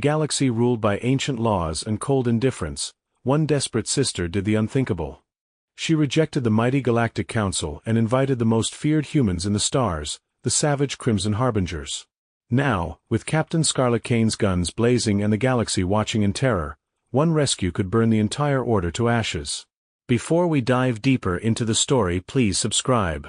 galaxy ruled by ancient laws and cold indifference, one desperate sister did the unthinkable. She rejected the mighty Galactic Council and invited the most feared humans in the stars, the savage Crimson Harbingers. Now, with Captain Scarlet Kane's guns blazing and the galaxy watching in terror, one rescue could burn the entire order to ashes. Before we dive deeper into the story, please subscribe.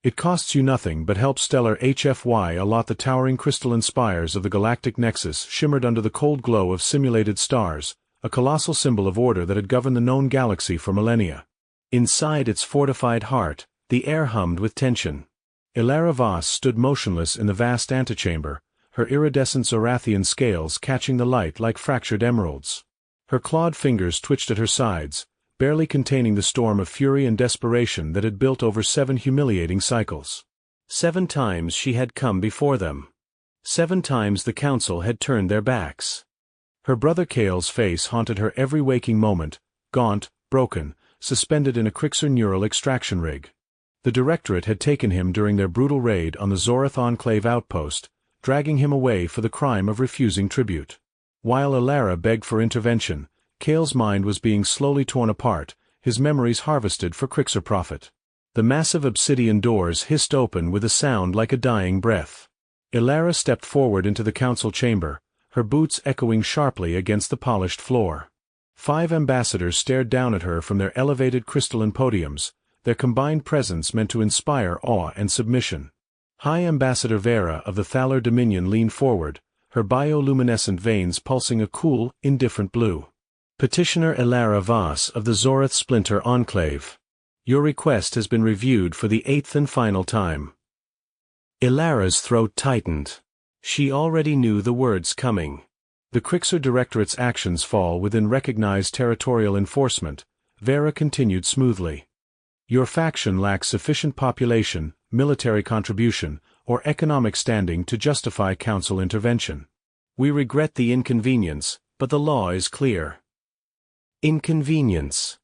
It costs you nothing but helps stellar HFY allot. The towering crystalline spires of the galactic nexus shimmered under the cold glow of simulated stars, a colossal symbol of order that had governed the known galaxy for millennia. Inside its fortified heart, the air hummed with tension. Elara Voss stood motionless in the vast antechamber, her iridescent Zorathian scales catching the light like fractured emeralds. Her clawed fingers twitched at her sides, barely containing the storm of fury and desperation that had built over 7 humiliating cycles. 7 times she had come before them. 7 times the council had turned their backs. Her brother Kale's face haunted her every waking moment, gaunt, broken, suspended in a Crixer neural extraction rig. The Directorate had taken him during their brutal raid on the Zorath Enclave outpost, dragging him away for the crime of refusing tribute. While Elara begged for intervention, Kale's mind was being slowly torn apart, his memories harvested for Crixer profit. The massive obsidian doors hissed open with a sound like a dying breath. Elara stepped forward into the council chamber, her boots echoing sharply against the polished floor. 5 ambassadors stared down at her from their elevated crystalline podiums, their combined presence meant to inspire awe and submission. High Ambassador Vera of the Thaler Dominion leaned forward, her bioluminescent veins pulsing a cool, indifferent blue. Petitioner Elara Voss of the Zorath Splinter Enclave. Your request has been reviewed for the 8th and final time. Elara's throat tightened. She already knew the words coming. The Crixer Directorate's actions fall within recognized territorial enforcement, Vera continued smoothly. Your faction lacks sufficient population, military contribution, or economic standing to justify council intervention. We regret the inconvenience, but the law is clear. Inconvenience.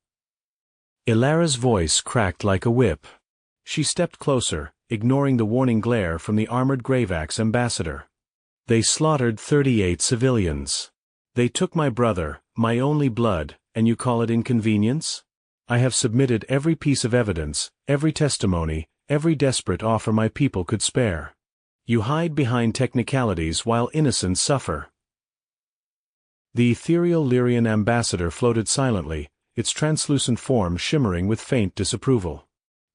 Elara's voice cracked like a whip. She stepped closer, ignoring the warning glare from the armored Greyvax ambassador. They slaughtered 38 civilians. They took my brother, my only blood, and you call it inconvenience? I have submitted every piece of evidence, every testimony, every desperate offer my people could spare. You hide behind technicalities while innocents suffer. The ethereal Lyrian ambassador floated silently, its translucent form shimmering with faint disapproval.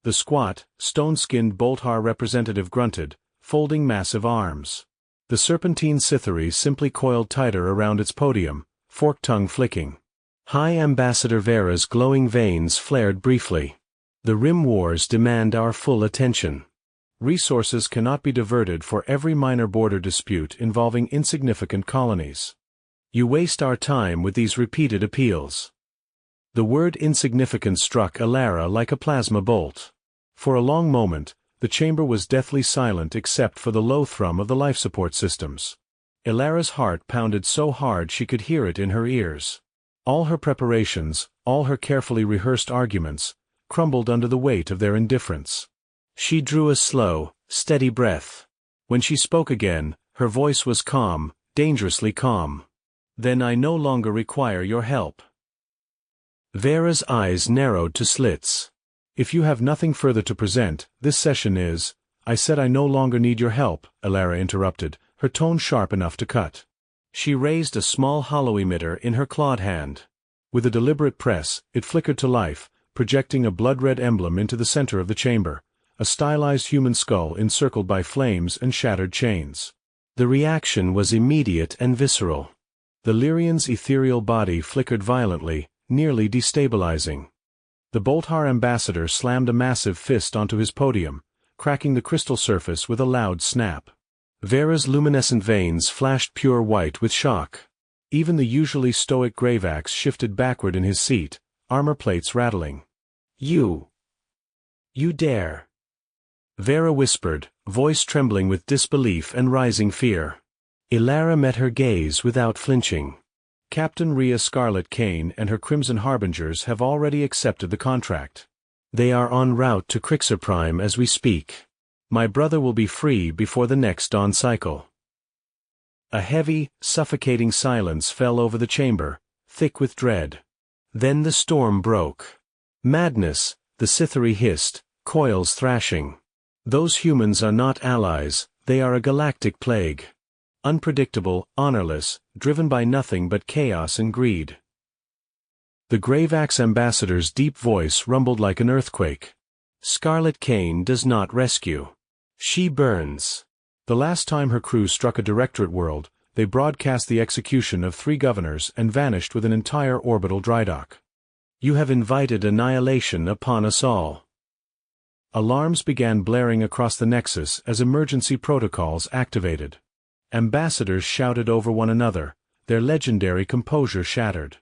The squat, stone-skinned Boltar representative grunted, folding massive arms. The serpentine Scythery simply coiled tighter around its podium, forked tongue flicking. High Ambassador Vera's glowing veins flared briefly. The Rim Wars demand our full attention. Resources cannot be diverted for every minor border dispute involving insignificant colonies. You waste our time with these repeated appeals. The word insignificant struck Elara like a plasma bolt. For a long moment, the chamber was deathly silent except for the low thrum of the life support systems. Elara's heart pounded so hard she could hear it in her ears. All her preparations, all her carefully rehearsed arguments, crumbled under the weight of their indifference. She drew a slow, steady breath. When she spoke again, her voice was calm, dangerously calm. Then I no longer require your help. Vera's eyes narrowed to slits. If you have nothing further to present, this session is— I said I no longer need your help, Elara interrupted, her tone sharp enough to cut. She raised a small hollow emitter in her clawed hand. With a deliberate press, it flickered to life, projecting a blood-red emblem into the center of the chamber, a stylized human skull encircled by flames and shattered chains. The reaction was immediate and visceral. The Lyrian's ethereal body flickered violently, nearly destabilizing. The Boltar ambassador slammed a massive fist onto his podium, cracking the crystal surface with a loud snap. Vera's luminescent veins flashed pure white with shock. Even the usually stoic Greyvax shifted backward in his seat, armor plates rattling. You dare. Vera whispered, voice trembling with disbelief and rising fear. Elara met her gaze without flinching. Captain Rhea Scarlet Kane and her Crimson Harbingers have already accepted the contract. They are en route to Crixer Prime as we speak. My brother will be free before the next dawn cycle. A heavy, suffocating silence fell over the chamber, thick with dread. Then the storm broke. Madness, the Scythery hissed, coils thrashing. Those humans are not allies, they are a galactic plague. Unpredictable, honorless, driven by nothing but chaos and greed. The Greyvax ambassador's deep voice rumbled like an earthquake. Scarlet Cane does not rescue. She burns. The last time her crew struck a directorate world, they broadcast the execution of 3 governors and vanished with an entire orbital drydock. You have invited annihilation upon us all. Alarms began blaring across the Nexus as emergency protocols activated. Ambassadors shouted over one another, their legendary composure shattered.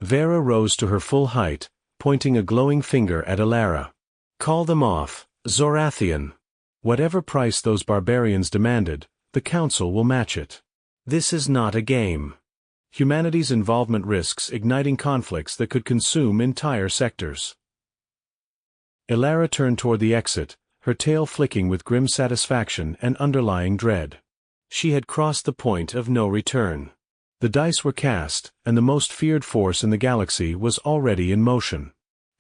Vera rose to her full height, pointing a glowing finger at Elara. Call them off, Zorathian. Whatever price those barbarians demanded, the Council will match it. This is not a game. Humanity's involvement risks igniting conflicts that could consume entire sectors. Elara turned toward the exit, her tail flicking with grim satisfaction and underlying dread. She had crossed the point of no return. The dice were cast, and the most feared force in the galaxy was already in motion.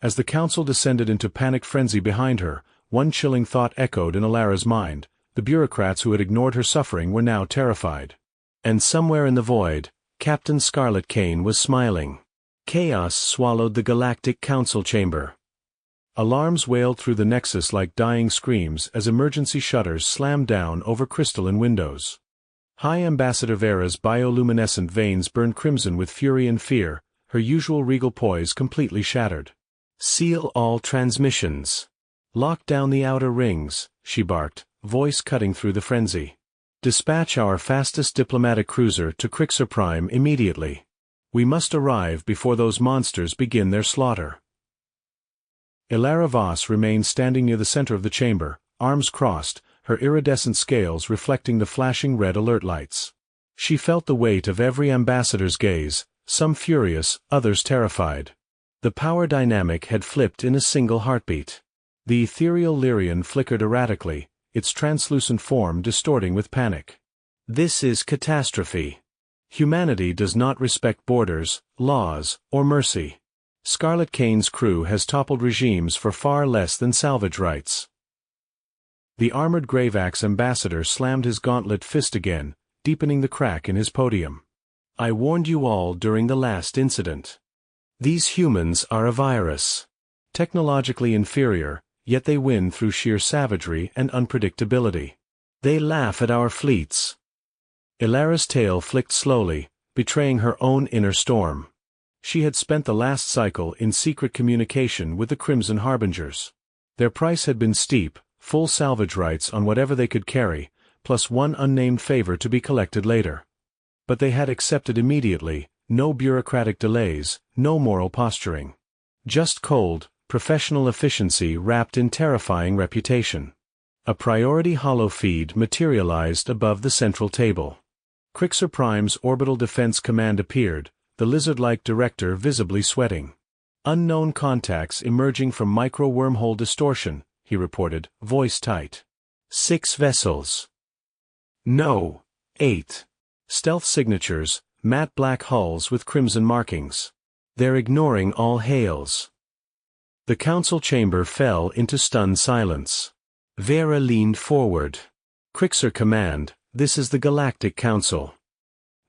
As the Council descended into panicked frenzy behind her, one chilling thought echoed in Elara's mind: the bureaucrats who had ignored her suffering were now terrified. And somewhere in the void, Captain Scarlet Cane was smiling. Chaos swallowed the Galactic Council chamber. Alarms wailed through the Nexus like dying screams as emergency shutters slammed down over crystalline windows. High Ambassador Vera's bioluminescent veins burned crimson with fury and fear, her usual regal poise completely shattered. Seal all transmissions. Lock down the outer rings, she barked, voice cutting through the frenzy. Dispatch our fastest diplomatic cruiser to Crixer Prime immediately. We must arrive before those monsters begin their slaughter. Elara Voss remained standing near the center of the chamber, arms crossed, her iridescent scales reflecting the flashing red alert lights. She felt the weight of every ambassador's gaze, some furious, others terrified. The power dynamic had flipped in a single heartbeat. The ethereal Lyrian flickered erratically, its translucent form distorting with panic. This is catastrophe. Humanity does not respect borders, laws, or mercy. Scarlet Cane's crew has toppled regimes for far less than salvage rights. The armored Greyvax ambassador slammed his gauntlet fist again, deepening the crack in his podium. I warned you all during the last incident. These humans are a virus. Technologically inferior, yet they win through sheer savagery and unpredictability. They laugh at our fleets. Elara's tail flicked slowly, betraying her own inner storm. She had spent the last cycle in secret communication with the Crimson Harbingers. Their price had been steep, full salvage rights on whatever they could carry, plus one unnamed favor to be collected later. But they had accepted immediately, no bureaucratic delays, no moral posturing. Just cold, professional efficiency wrapped in terrifying reputation. A priority holofeed materialized above the central table. Crixer Prime's Orbital Defense Command appeared, the lizard-like director visibly sweating. Unknown contacts emerging from micro-wormhole distortion, he reported, voice tight. 6 vessels. No. 8. Stealth signatures, matte black hulls with crimson markings. They're ignoring all hails. The council chamber fell into stunned silence. Vera leaned forward. Crixer Command, this is the Galactic Council.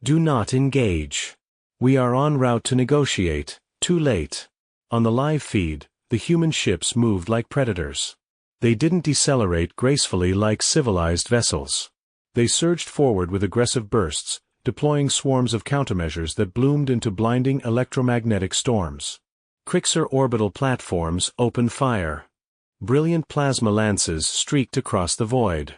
Do not engage. We are en route to negotiate, too late. On the live feed, the human ships moved like predators. They didn't decelerate gracefully like civilized vessels. They surged forward with aggressive bursts, deploying swarms of countermeasures that bloomed into blinding electromagnetic storms. Crixer orbital platforms opened fire. Brilliant plasma lances streaked across the void.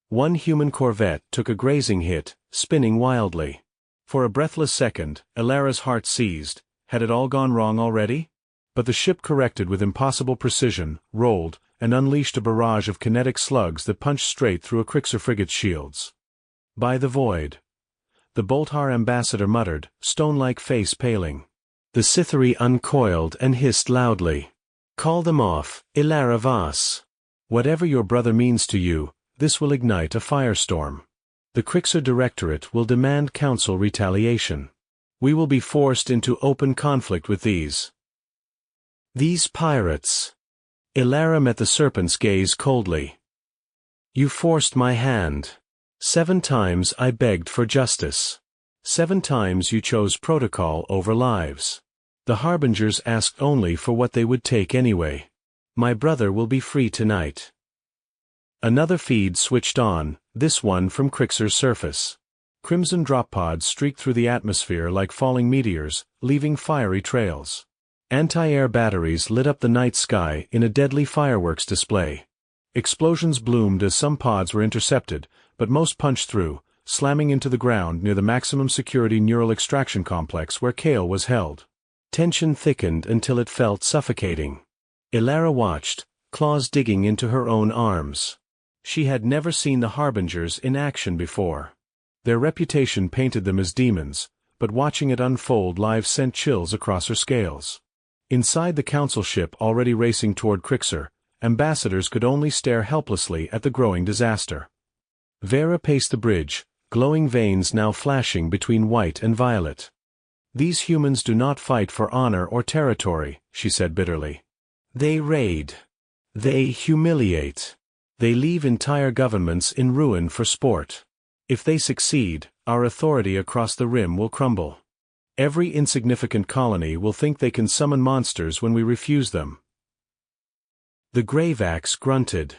One human corvette took a grazing hit, spinning wildly. For a breathless second, Elara's heart seized. Had it all gone wrong already? But the ship corrected with impossible precision, rolled, and unleashed a barrage of kinetic slugs that punched straight through a Crixer frigate's shields. By the void. The Boltar ambassador muttered, stone-like face paling. The Scythery uncoiled and hissed loudly. Call them off, Elara Voss. Whatever your brother means to you, this will ignite a firestorm. The Crixer Directorate will demand council retaliation. We will be forced into open conflict with these pirates. Ilara met the serpent's gaze coldly. You forced my hand. 7 times I begged for justice. 7 times you chose protocol over lives. The Harbingers asked only for what they would take anyway. My brother will be free tonight. Another feed switched on, this one from Crixer's surface. Crimson drop pods streaked through the atmosphere like falling meteors, leaving fiery trails. Anti-air batteries lit up the night sky in a deadly fireworks display. Explosions bloomed as some pods were intercepted, but most punched through, slamming into the ground near the maximum security neural extraction complex where Kale was held. Tension thickened until it felt suffocating. Ilara watched, claws digging into her own arms. She had never seen the Harbingers in action before. Their reputation painted them as demons, but watching it unfold live sent chills across her scales. Inside the council ship already racing toward Crixer, ambassadors could only stare helplessly at the growing disaster. Vera paced the bridge, glowing veins now flashing between white and violet. These humans do not fight for honor or territory, she said bitterly. They raid. They humiliate. They leave entire governments in ruin for sport. If they succeed, our authority across the rim will crumble. Every insignificant colony will think they can summon monsters when we refuse them. The Greyvax grunted.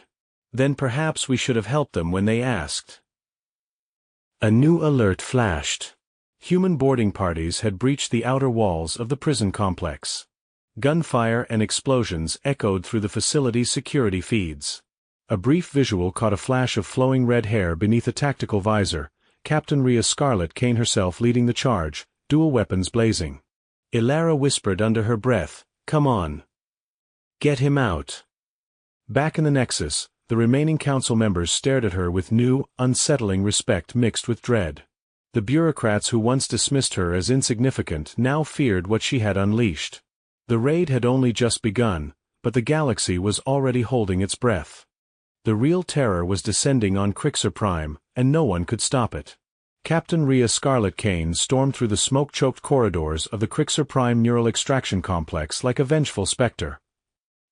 Then perhaps we should have helped them when they asked. A new alert flashed. Human boarding parties had breached the outer walls of the prison complex. Gunfire and explosions echoed through the facility's security feeds. A brief visual caught a flash of flowing red hair beneath a tactical visor, Captain Rhea Scarlet Kane herself leading the charge, dual weapons blazing. Ilara whispered under her breath, "Come on. Get him out." Back in the Nexus, the remaining council members stared at her with new, unsettling respect mixed with dread. The bureaucrats who once dismissed her as insignificant now feared what she had unleashed. The raid had only just begun, but the galaxy was already holding its breath. The real terror was descending on Crixer Prime, and no one could stop it. Captain Rhea Scarlet Kane stormed through the smoke-choked corridors of the Crixer Prime Neural Extraction Complex like a vengeful specter.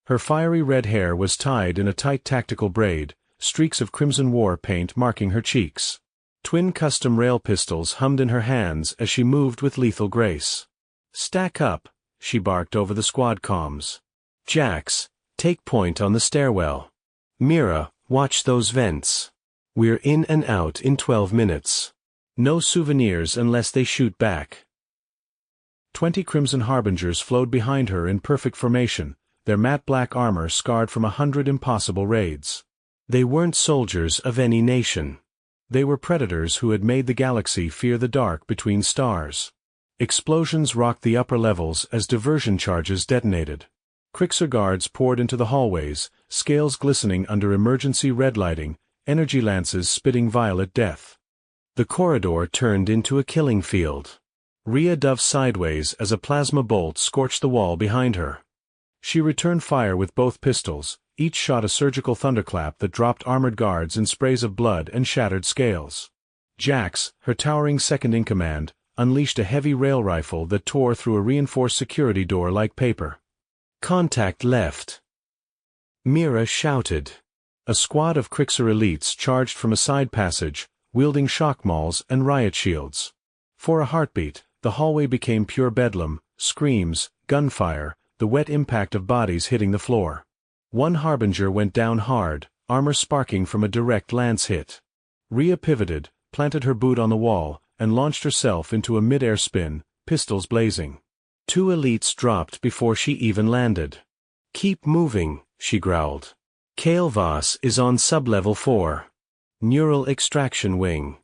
Her fiery red hair was tied in a tight tactical braid, streaks of crimson war paint marking her cheeks. Twin custom rail pistols hummed in her hands as she moved with lethal grace. "Stack up," she barked over the squad comms. "Jax, take point on the stairwell. Mira, watch those vents. We're in and out in 12 minutes. No souvenirs unless they shoot back." 20 Crimson Harbingers flowed behind her in perfect formation, their matte black armor scarred from 100 impossible raids. They weren't soldiers of any nation. They were predators who had made the galaxy fear the dark between stars. Explosions rocked the upper levels as diversion charges detonated. Crixer guards poured into the hallways, scales glistening under emergency red lighting, energy lances spitting violet death. The corridor turned into a killing field. Rhea dove sideways as a plasma bolt scorched the wall behind her. She returned fire with both pistols, each shot a surgical thunderclap that dropped armored guards in sprays of blood and shattered scales. Jax, her towering second-in-command, unleashed a heavy rail rifle that tore through a reinforced security door like paper. "Contact left." Mira shouted. A squad of Crixer elites charged from a side passage, wielding shock mauls and riot shields. For a heartbeat, the hallway became pure bedlam, screams, gunfire, the wet impact of bodies hitting the floor. One Harbinger went down hard, armor sparking from a direct lance hit. Rhea pivoted, planted her boot on the wall, and launched herself into a mid-air spin, pistols blazing. 2 elites dropped before she even landed. "Keep moving," she growled. "Kale Voss is on sublevel 4. Neural Extraction Wing."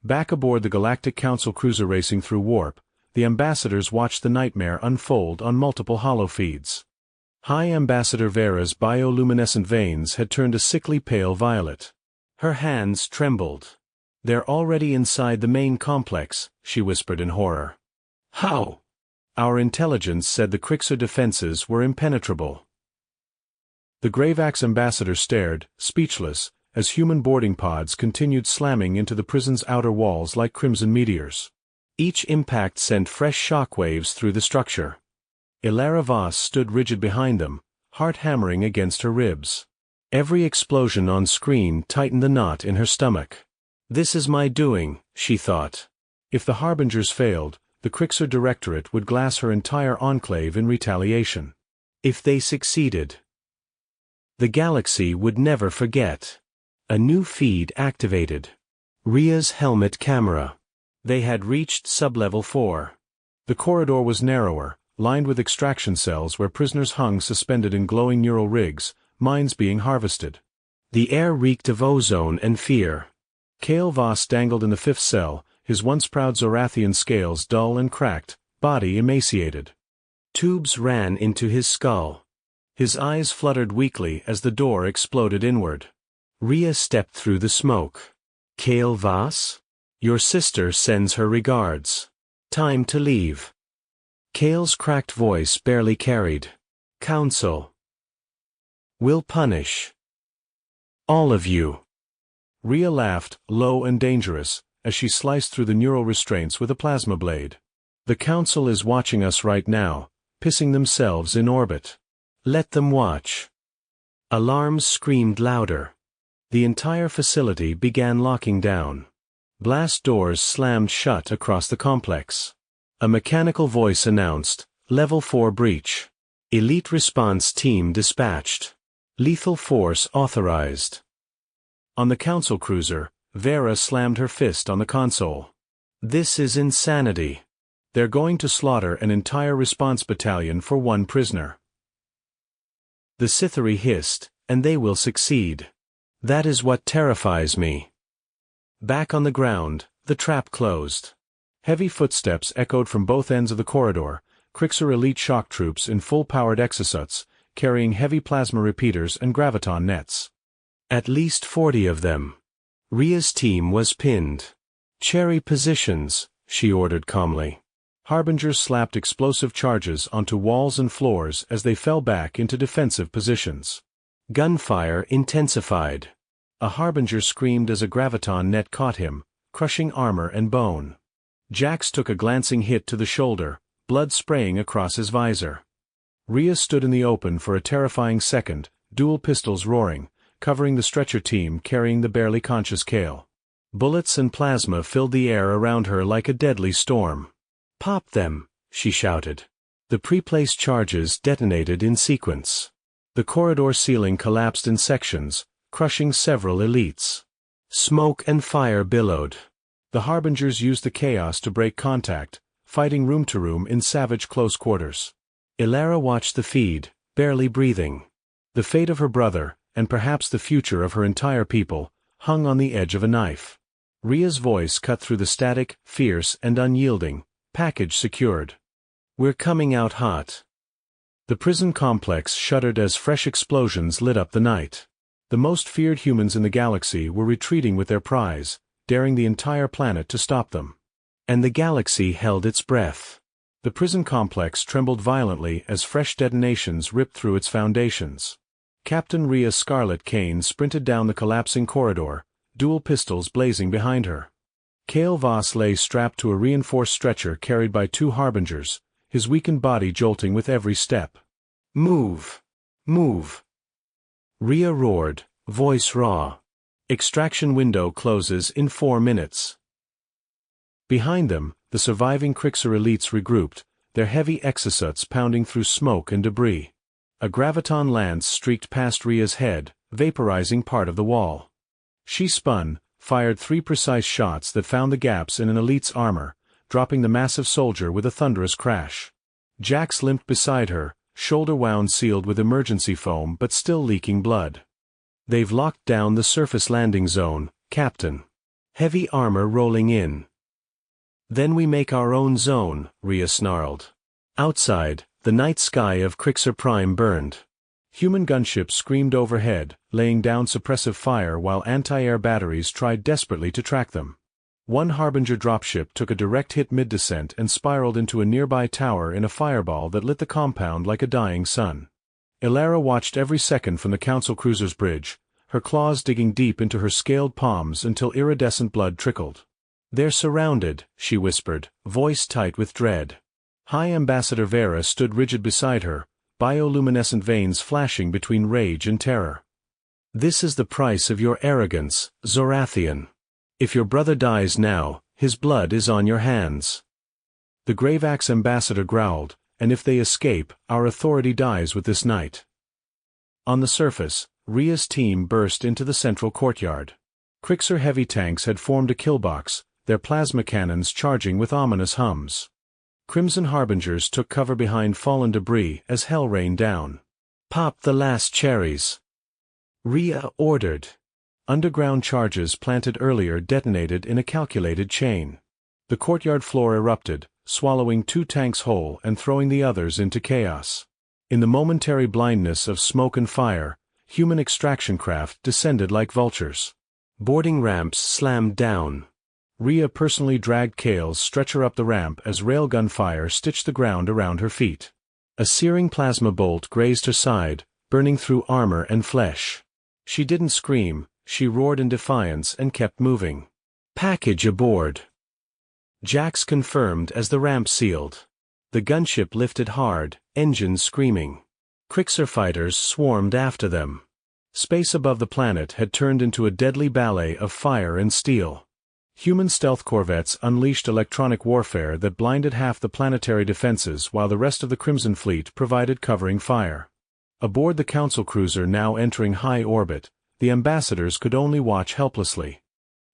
Back aboard the Galactic Council cruiser racing through warp, the ambassadors watched the nightmare unfold on multiple holofeeds. High Ambassador Vera's bioluminescent veins had turned a sickly pale violet. Her hands trembled. "They're already inside the main complex," she whispered in horror. "How?" "Our intelligence said the Crixer defenses were impenetrable." The Greyvax ambassador stared, speechless, as human boarding pods continued slamming into the prison's outer walls like crimson meteors. Each impact sent fresh shockwaves through the structure. Ilara Voss stood rigid behind them, heart hammering against her ribs. Every explosion on screen tightened the knot in her stomach. This is my doing, she thought. If the Harbingers failed, the Crixer Directorate would glass her entire enclave in retaliation. If they succeeded, the galaxy would never forget. A new feed activated. Ria's helmet camera. They had reached sublevel 4. The corridor was narrower, lined with extraction cells where prisoners hung suspended in glowing neural rigs, minds being harvested. The air reeked of ozone and fear. Kale Voss dangled in the 5th cell, his once proud Zorathian scales dull and cracked, body emaciated. Tubes ran into his skull. His eyes fluttered weakly as the door exploded inward. Ria stepped through the smoke. Kale Voss? Your sister sends her regards. Time to leave. Kale's cracked voice barely carried. Council will punish all of you. Ria laughed, low and dangerous, as she sliced through the neural restraints with a plasma blade. The Council is watching us right now, pissing themselves in orbit. Let them watch. Alarms screamed louder. The entire facility began locking down. Blast doors slammed shut across the complex. A mechanical voice announced, Level 4 breach. Elite response team dispatched. Lethal force authorized. On the Council cruiser, Vera slammed her fist on the console. This is insanity. They're going to slaughter an entire response battalion for one prisoner. The Scythery hissed, and they will succeed. That is what terrifies me. Back on the ground, the trap closed. Heavy footsteps echoed from both ends of the corridor, Crixer elite shock troops in full-powered exosuits, carrying heavy plasma repeaters and graviton nets. At least 40 of them. Ria's team was pinned. Cherry positions, she ordered calmly. Harbingers slapped explosive charges onto walls and floors as they fell back into defensive positions. Gunfire intensified. A Harbinger screamed as a graviton net caught him, crushing armor and bone. Jax took a glancing hit to the shoulder, blood spraying across his visor. Ria stood in the open for a terrifying second, dual pistols roaring, covering the stretcher team carrying the barely conscious Kale. Bullets and plasma filled the air around her like a deadly storm. Pop them, she shouted. The pre-placed charges detonated in sequence. The corridor ceiling collapsed in sections, crushing several elites. Smoke and fire billowed. The Harbingers used the chaos to break contact, fighting room to room in savage close quarters. Ilara watched the feed, barely breathing. The fate of her brother, and perhaps the future of her entire people, hung on the edge of a knife. Ria's voice cut through the static, fierce and unyielding. Package secured. We're coming out hot. The prison complex shuddered as fresh explosions lit up the night. The most feared humans in the galaxy were retreating with their prize, daring the entire planet to stop them. And the galaxy held its breath. The prison complex trembled violently as fresh detonations ripped through its foundations. Captain Ria Scarlet Kane sprinted down the collapsing corridor, dual pistols blazing behind her. Kale Voss lay strapped to a reinforced stretcher carried by 2 Harbingers, his weakened body jolting with every step. Move! Move! Ria roared, voice raw. Extraction window closes in 4 minutes. Behind them, the surviving Crixer elites regrouped, their heavy exosuits pounding through smoke and debris. A graviton lance streaked past Ria's head, vaporizing part of the wall. She spun, fired 3 precise shots that found the gaps in an elite's armor, dropping the massive soldier with a thunderous crash. Jax limped beside her, shoulder wound sealed with emergency foam but still leaking blood. They've locked down the surface landing zone, Captain. Heavy armor rolling in. Then we make our own zone, Ria snarled. Outside, the night sky of Crixer Prime burned. Human gunships screamed overhead, laying down suppressive fire while anti-air batteries tried desperately to track them. One Harbinger dropship took a direct hit mid-descent and spiraled into a nearby tower in a fireball that lit the compound like a dying sun. Ilara watched every second from the Council cruiser's bridge, her claws digging deep into her scaled palms until iridescent blood trickled. "They're surrounded," she whispered, voice tight with dread. High Ambassador Vera stood rigid beside her, bioluminescent veins flashing between rage and terror. "This is the price of your arrogance, Zorathian. If your brother dies now, his blood is on your hands." The Greyvax ambassador growled, "And if they escape, our authority dies with this night." On the surface, Ria's team burst into the central courtyard. Crixer heavy tanks had formed a killbox, their plasma cannons charging with ominous hums. Crimson Harbingers took cover behind fallen debris as hell rained down. "Pop the last cherries," Ria ordered. Underground charges planted earlier detonated in a calculated chain. The courtyard floor erupted, swallowing 2 tanks whole and throwing the others into chaos. In the momentary blindness of smoke and fire, human extraction craft descended like vultures. Boarding ramps slammed down. Ria personally dragged Kale's stretcher up the ramp as railgun fire stitched the ground around her feet. A searing plasma bolt grazed her side, burning through armor and flesh. She didn't scream, she roared in defiance and kept moving. "Package aboard." Jax confirmed as the ramp sealed. The gunship lifted hard, engines screaming. Crixer fighters swarmed after them. Space above the planet had turned into a deadly ballet of fire and steel. Human stealth corvettes unleashed electronic warfare that blinded half the planetary defenses while the rest of the Crimson Fleet provided covering fire. Aboard the Council cruiser now entering high orbit, the ambassadors could only watch helplessly.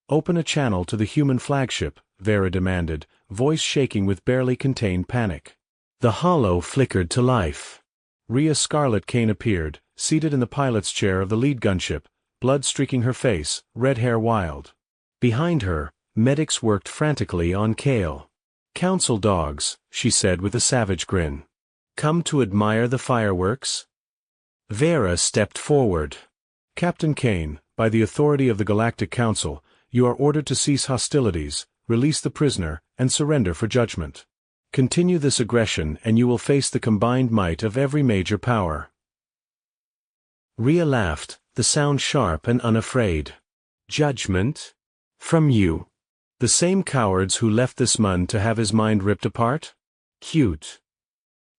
"Open a channel to the human flagship," Vera demanded, voice shaking with barely contained panic. The holo flickered to life. Ria Scarlet Kane appeared, seated in the pilot's chair of the lead gunship, blood streaking her face, red hair wild. Behind her, medics worked frantically on Kale. "Council dogs," she said with a savage grin. "Come to admire the fireworks?" Vera stepped forward. "Captain Kane, by the authority of the Galactic Council, you are ordered to cease hostilities, release the prisoner, and surrender for judgment. Continue this aggression and you will face the combined might of every major power." Ria laughed, the sound sharp and unafraid. "Judgment? From you? The same cowards who left this man to have his mind ripped apart? Cute."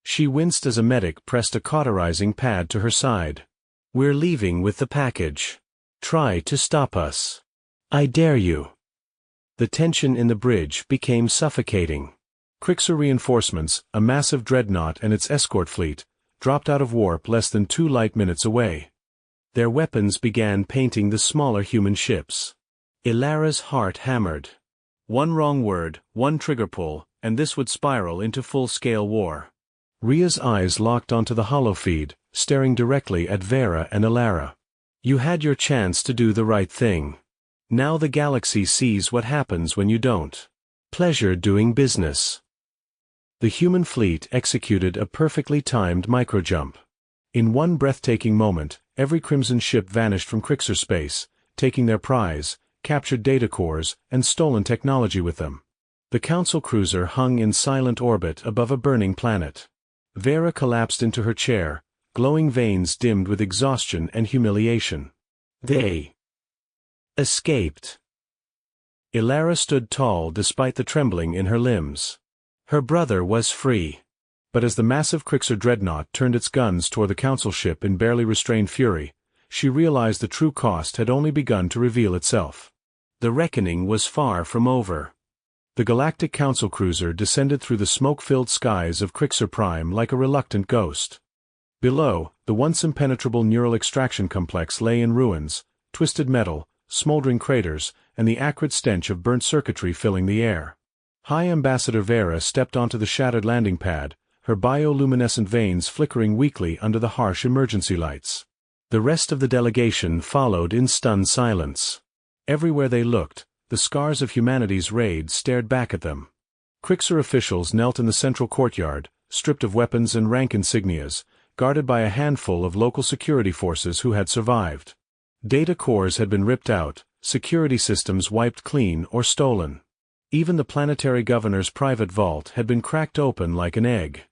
She winced as a medic pressed a cauterizing pad to her side. "We're leaving with the package. Try to stop us. I dare you." The tension in the bridge became suffocating. Crixer reinforcements, a massive dreadnought and its escort fleet, dropped out of warp less than 2 light minutes away. Their weapons began painting the smaller human ships. Ilara's heart hammered. One wrong word, one trigger pull, and this would spiral into full-scale war. Ria's eyes locked onto the holofeed, staring directly at Vera and Ilara. "You had your chance to do the right thing. Now the galaxy sees what happens when you don't. Pleasure doing business." The human fleet executed a perfectly timed microjump. In one breathtaking moment, every Crimson ship vanished from Crixer space, taking their prize, captured data cores, and stolen technology with them. The Council cruiser hung in silent orbit above a burning planet. Vera collapsed into her chair, glowing veins dimmed with exhaustion and humiliation. They escaped. Ilara stood tall despite the trembling in her limbs. Her brother was free. But as the massive Crixer dreadnought turned its guns toward the Council ship in barely restrained fury, she realized the true cost had only begun to reveal itself. The reckoning was far from over. The Galactic Council cruiser descended through the smoke-filled skies of Crixer Prime like a reluctant ghost. Below, the once impenetrable neural extraction complex lay in ruins, twisted metal, smoldering craters, and the acrid stench of burnt circuitry filling the air. High Ambassador Vera stepped onto the shattered landing pad, her bioluminescent veins flickering weakly under the harsh emergency lights. The rest of the delegation followed in stunned silence. Everywhere they looked, the scars of humanity's raid stared back at them. Crixer officials knelt in the central courtyard, stripped of weapons and rank insignias, guarded by a handful of local security forces who had survived. Data cores had been ripped out, security systems wiped clean or stolen. Even the planetary governor's private vault had been cracked open like an egg.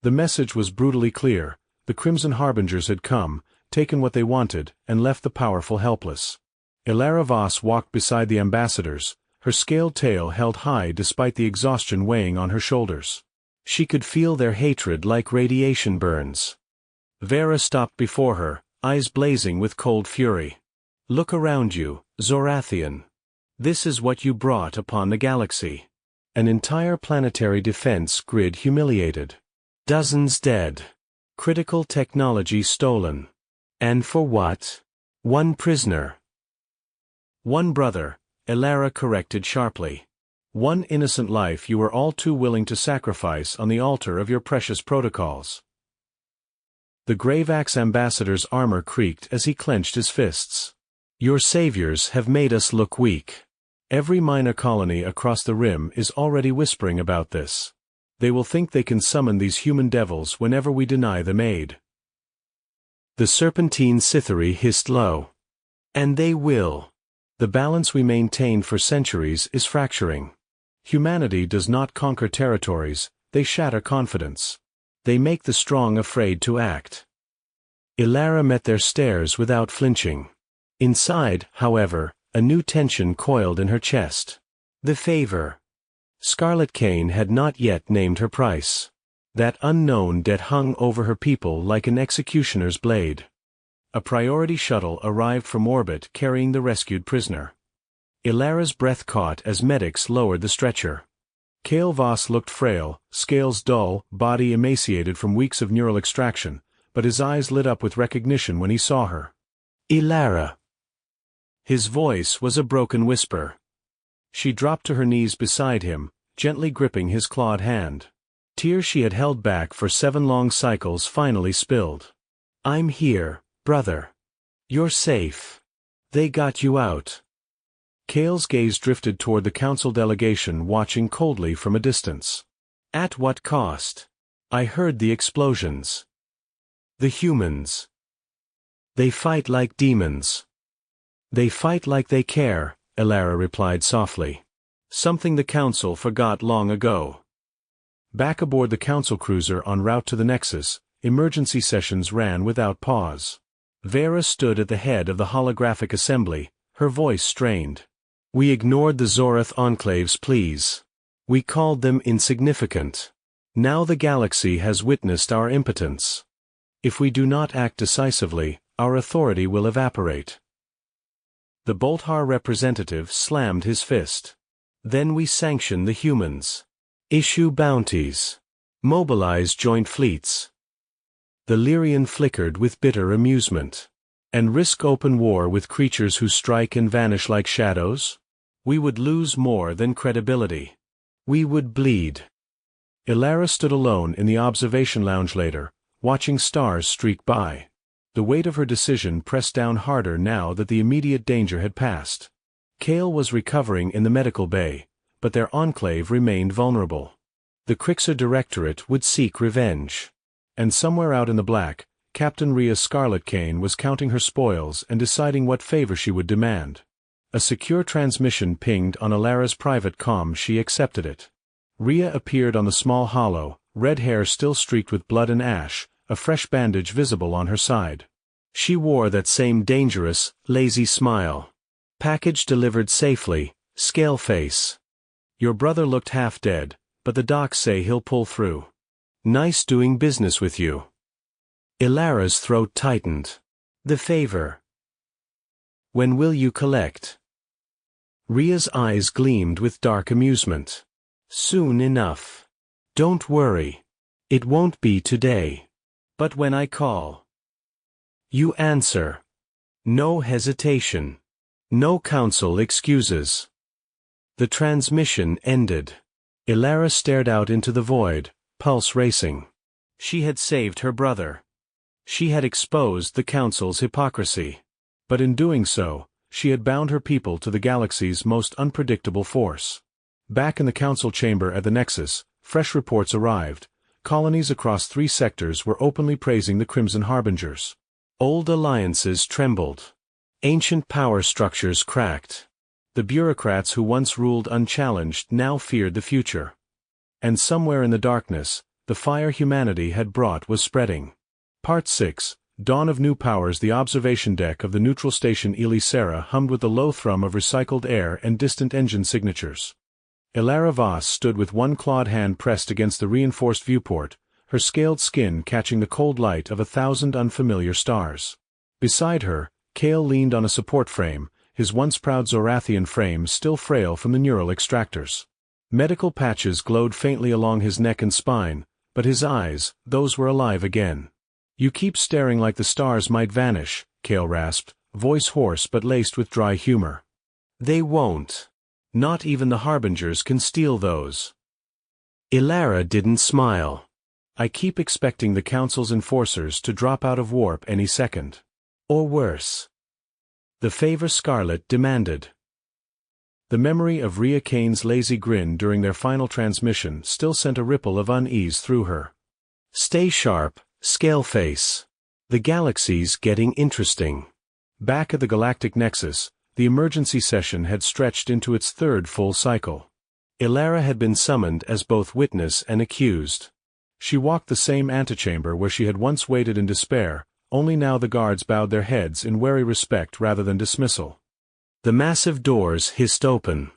The message was brutally clear: the Crimson Harbingers had come, taken what they wanted, and left the powerful helpless. Ilara Voss walked beside the ambassadors, her scaled tail held high despite the exhaustion weighing on her shoulders. She could feel their hatred like radiation burns. Vera stopped before her, eyes blazing with cold fury. "Look around you, Zorathian. This is what you brought upon the galaxy. An entire planetary defense grid humiliated. Dozens dead. Critical technology stolen. And for what? One prisoner." "One brother," Ilara corrected sharply. "One innocent life you were all too willing to sacrifice on the altar of your precious protocols." The Greyvax ambassador's armor creaked as he clenched his fists. "Your saviors have made us look weak. Every minor colony across the rim is already whispering about this. They will think they can summon these human devils whenever we deny them aid." The serpentine Cythery hissed low. "And they will. The balance we maintained for centuries is fracturing. Humanity does not conquer territories, they shatter confidence. They make the strong afraid to act." Ilara met their stares without flinching. Inside, however, a new tension coiled in her chest. The favor. Scarlet Cane had not yet named her price. That unknown debt hung over her people like an executioner's blade. A priority shuttle arrived from orbit carrying the rescued prisoner. Ilara's breath caught as medics lowered the stretcher. Kale Voss looked frail, scales dull, body emaciated from weeks of neural extraction, but his eyes lit up with recognition when he saw her. "Ilara." His voice was a broken whisper. She dropped to her knees beside him, gently gripping his clawed hand. Tears she had held back for 7 long cycles finally spilled. "I'm here, brother. You're safe. They got you out." Kale's gaze drifted toward the council delegation watching coldly from a distance. "At what cost? I heard the explosions." "The humans. They fight like demons." "They fight like they care," Ilara replied softly. "Something the council forgot long ago." Back aboard the council cruiser en route to the Nexus, emergency sessions ran without pause. Vera stood at the head of the holographic assembly, her voice strained. "We ignored the Zorath Enclave's pleas. We called them insignificant. Now the galaxy has witnessed our impotence. If we do not act decisively, our authority will evaporate." The Bolthar representative slammed his fist. "Then we sanction the humans. Issue bounties. Mobilize joint fleets." The Lyrian flickered with bitter amusement. "And risk open war with creatures who strike and vanish like shadows? We would lose more than credibility. We would bleed." Ilara stood alone in the observation lounge later, watching stars streak by. The weight of her decision pressed down harder now that the immediate danger had passed. Kale was recovering in the medical bay, but their enclave remained vulnerable. The Crixer Directorate would seek revenge. And somewhere out in the black, Captain Rhea Scarlet Cane was counting her spoils and deciding what favor she would demand. A secure transmission pinged on Ilara's private comm. She accepted it. Rhea appeared on the small hollow, red hair still streaked with blood and ash, a fresh bandage visible on her side. She wore that same dangerous, lazy smile. "Package delivered safely, scale face. Your brother looked half dead, but the docs say he'll pull through. Nice doing business with you." Ilara's throat tightened. "The favor. When will you collect?" Rhea's eyes gleamed with dark amusement. "Soon enough. Don't worry. It won't be today. But when I call, you answer. No hesitation. No council excuses." The transmission ended. Ilara stared out into the void, pulse racing. She had saved her brother. She had exposed the council's hypocrisy. But in doing so, she had bound her people to the galaxy's most unpredictable force. Back in the council chamber at the Nexus, fresh reports arrived. Colonies across 3 sectors were openly praising the Crimson Harbingers. Old alliances trembled. Ancient power structures cracked. The bureaucrats who once ruled unchallenged now feared the future. And somewhere in the darkness, the fire humanity had brought was spreading. Part 6, dawn of new powers. The observation deck of the neutral station Elisera hummed with the low thrum of recycled air and distant engine signatures. Ilara Voss stood with one clawed hand pressed against the reinforced viewport, her scaled skin catching the cold light of 1,000 unfamiliar stars. Beside her, Kale leaned on a support frame, his once proud Zorathian frame still frail from the neural extractors. Medical patches glowed faintly along his neck and spine, but his eyes, those were alive again. "You keep staring like the stars might vanish," Kale rasped, voice hoarse but laced with dry humor. "They won't. Not even the harbingers can steal those." Ilara didn't smile. "I keep expecting the Council's enforcers to drop out of warp any second. Or worse." The favor Scarlet demanded. The memory of Rhea Kane's lazy grin during their final transmission still sent a ripple of unease through her. "Stay sharp, Scaleface. The galaxy's getting interesting." Back at the Galactic Nexus, the emergency session had stretched into its third full cycle. Ilara had been summoned as both witness and accused. She walked the same antechamber where she had once waited in despair, only now the guards bowed their heads in wary respect rather than dismissal. The massive doors hissed open.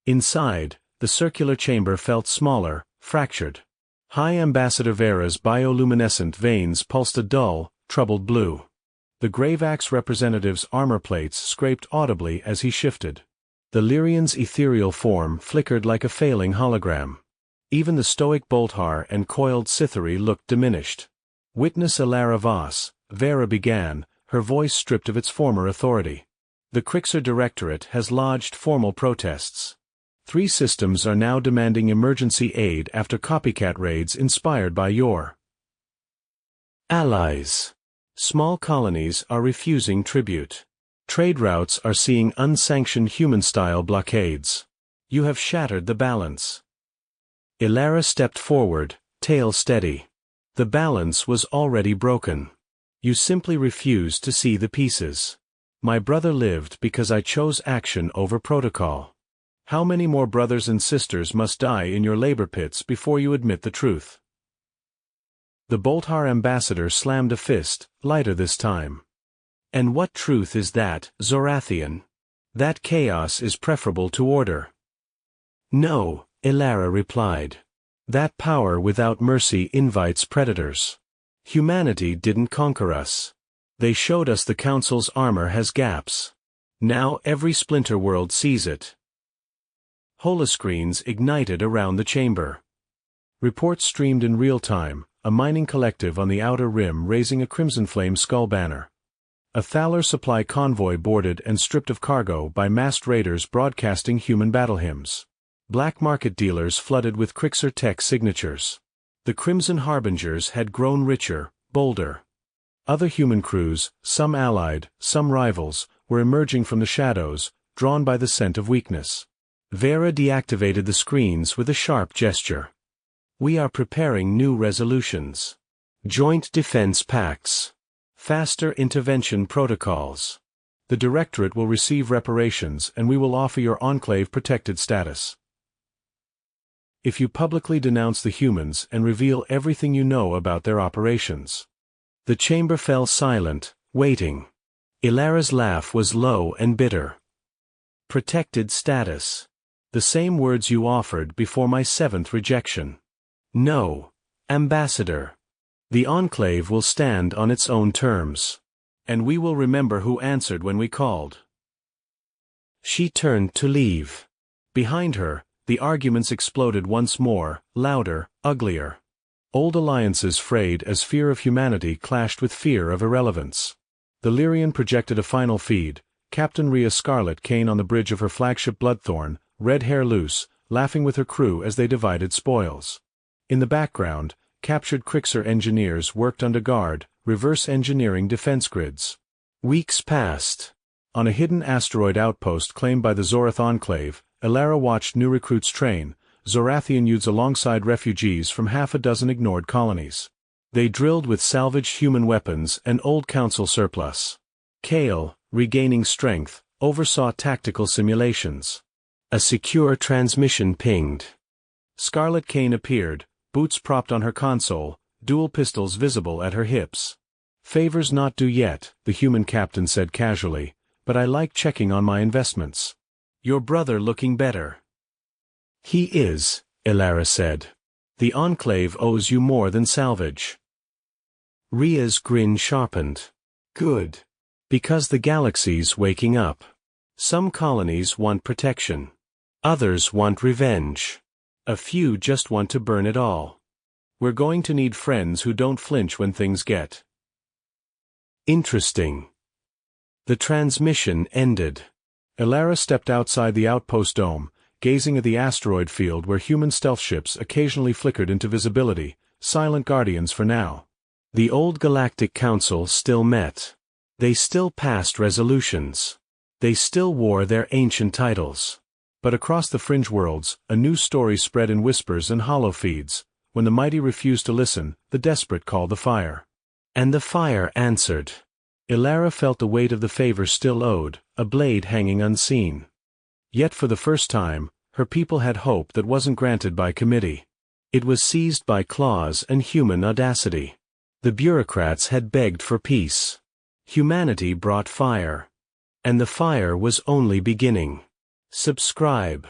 Inside, the circular chamber felt smaller, fractured. High Ambassador Vera's bioluminescent veins pulsed a dull, troubled blue. The Gravax representative's armor plates scraped audibly as he shifted. The Lyrian's ethereal form flickered like a failing hologram. Even the stoic Bolthar and coiled Cythery looked diminished. "Witness Ilara Voss," Vera began, her voice stripped of its former authority. "The Crixer Directorate has lodged formal protests. 3 systems are now demanding emergency aid after copycat raids inspired by your allies. Small colonies are refusing tribute. Trade routes are seeing unsanctioned human-style blockades. You have shattered the balance." Ilara stepped forward, tail steady. The balance was already broken. You simply refused to see the pieces. My brother lived because I chose action over protocol. How many more brothers and sisters must die in your labor pits before you admit the truth? The Bolthar ambassador slammed a fist, lighter this time. "And what truth is that, Zorathian? That chaos is preferable to order." "No," Ilara replied. "That power without mercy invites predators. Humanity didn't conquer us. They showed us the Council's armor has gaps. Now every splinter world sees it." Holoscreens ignited around the chamber. Reports streamed in real time, a mining collective on the outer rim raising a crimson flame skull banner. A Thaler supply convoy boarded and stripped of cargo by masked raiders broadcasting human battle hymns. Black market dealers flooded with Crixer tech signatures. The Crimson Harbingers had grown richer, bolder. Other human crews, some allied, some rivals, were emerging from the shadows, drawn by the scent of weakness. Vera deactivated the screens with a sharp gesture. "We are preparing new resolutions. Joint defense pacts. Faster intervention protocols. The Directorate will receive reparations and we will offer your enclave protected status. If you publicly denounce the humans and reveal everything you know about their operations." The chamber fell silent, waiting. Ilara's laugh was low and bitter. "Protected status. The same words you offered before my 7th rejection. No, Ambassador. The Enclave will stand on its own terms. And we will remember who answered when we called." She turned to leave. Behind her, the arguments exploded once more, louder, uglier. Old alliances frayed as fear of humanity clashed with fear of irrelevance. The Lyrian projected a final feed, Captain Rhea Scarlet Kane on the bridge of her flagship Bloodthorn, red hair loose, laughing with her crew as they divided spoils. In the background, captured Crixer engineers worked under guard, reverse engineering defense grids. Weeks passed. On a hidden asteroid outpost claimed by the Zorath Enclave, Ilara watched new recruits train, Zorathian youths alongside refugees from half a dozen ignored colonies. They drilled with salvaged human weapons and old Council surplus. Kale, regaining strength, oversaw tactical simulations. A secure transmission pinged. Scarlet Kane appeared, boots propped on her console, dual pistols visible at her hips. Favors not due yet, the human captain said casually, but I like checking on my investments. Your brother looking better. He is, Ilara said. The Enclave owes you more than salvage. Ria's grin sharpened. Good. Because the galaxy's waking up. Some colonies want protection. Others want revenge. A few just want to burn it all. We're going to need friends who don't flinch when things get interesting. The transmission ended. Ilara stepped outside the outpost dome, gazing at the asteroid field where human stealth ships occasionally flickered into visibility, silent guardians for now. The old Galactic Council still met. They still passed resolutions. They still wore their ancient titles. But across the fringe worlds, a new story spread in whispers and hollow feeds. When the mighty refused to listen, the desperate called the fire. And the fire answered. Ilara felt the weight of the favor still owed, a blade hanging unseen. Yet for the first time, her people had hope that wasn't granted by committee. It was seized by claws and human audacity. The bureaucrats had begged for peace. Humanity brought fire. And the fire was only beginning. Subscribe.